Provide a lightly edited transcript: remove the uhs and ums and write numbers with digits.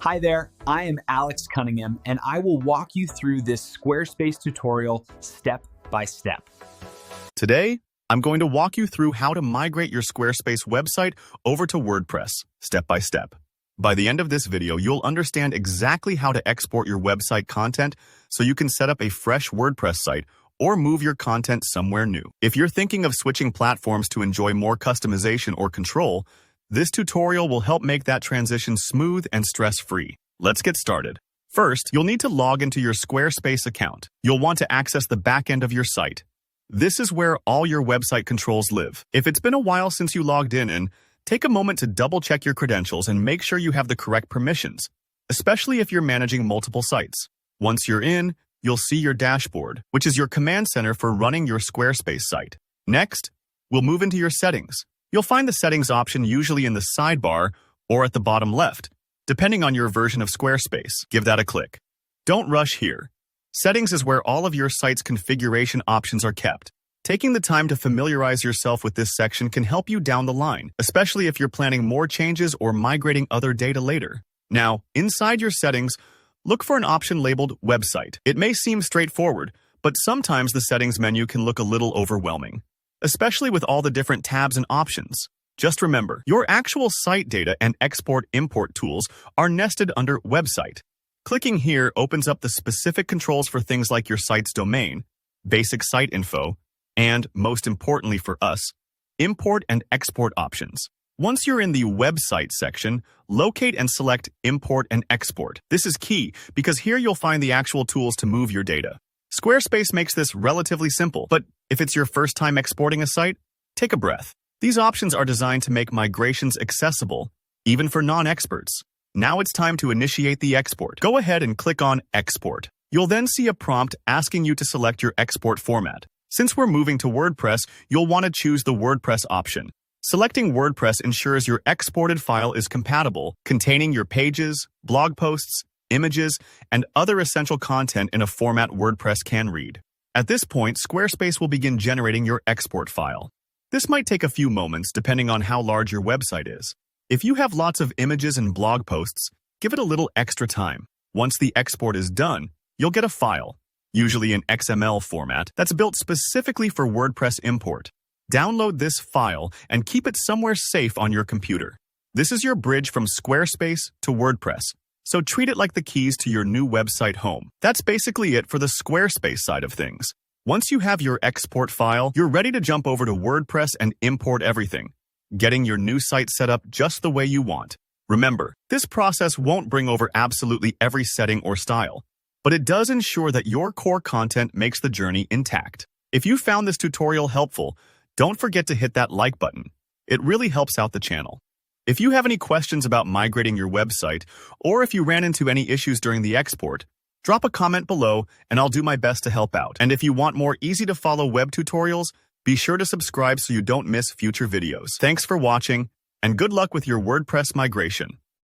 Hi there, I am Alex Cunningham, and I will walk you through this Squarespace tutorial step by step. Today, I'm going to walk you through how to migrate your Squarespace website over to WordPress, step by step. By the end of this video, you'll understand exactly how to export your website content so you can set up a fresh WordPress site or move your content somewhere new. If you're thinking of switching platforms to enjoy more customization or control, this tutorial will help make that transition smooth and stress-free. Let's get started. First, you'll need to log into your Squarespace account. You'll want to access the back end of your site. This is where all your website controls live. If it's been a while since you logged in, take a moment to double-check your credentials and make sure you have the correct permissions, especially if you're managing multiple sites. Once you're in, you'll see your dashboard, which is your command center for running your Squarespace site. Next, we'll move into your settings. You'll find the settings option usually in the sidebar or at the bottom left, depending on your version of Squarespace. Give that a click. Don't rush here. Settings is where all of your site's configuration options are kept. Taking the time to familiarize yourself with this section can help you down the line, especially if you're planning more changes or migrating other data later. Now, inside your settings, look for an option labeled Website. It may seem straightforward, but sometimes the settings menu can look a little overwhelming, especially with all the different tabs and options. Just remember, your actual site data and export-import tools are nested under Website. Clicking here opens up the specific controls for things like your site's domain, basic site info, and, most importantly for us, import and export options. Once you're in the Website section, locate and select Import and Export. This is key because here you'll find the actual tools to move your data. Squarespace makes this relatively simple, but if it's your first time exporting a site, take a breath. These options are designed to make migrations accessible, even for non-experts. Now it's time to initiate the export. Go ahead and click on Export. You'll then see a prompt asking you to select your export format. Since we're moving to WordPress, you'll want to choose the WordPress option. Selecting WordPress ensures your exported file is compatible, containing your pages, blog posts, images, and other essential content in a format WordPress can read. At this point, Squarespace will begin generating your export file. This might take a few moments depending on how large your website is. If you have lots of images and blog posts, give it a little extra time. Once the export is done, you'll get a file, usually in XML format, that's built specifically for WordPress import. Download this file and keep it somewhere safe on your computer. This is your bridge from Squarespace to WordPress, so treat it like the keys to your new website home. That's basically it for the Squarespace side of things. Once you have your export file, you're ready to jump over to WordPress and import everything, getting your new site set up just the way you want. Remember, this process won't bring over absolutely every setting or style, but it does ensure that your core content makes the journey intact. If you found this tutorial helpful, don't forget to hit that like button. It really helps out the channel. If you have any questions about migrating your website, or if you ran into any issues during the export, drop a comment below and I'll do my best to help out. And if you want more easy-to-follow web tutorials, be sure to subscribe so you don't miss future videos. Thanks for watching, and good luck with your WordPress migration.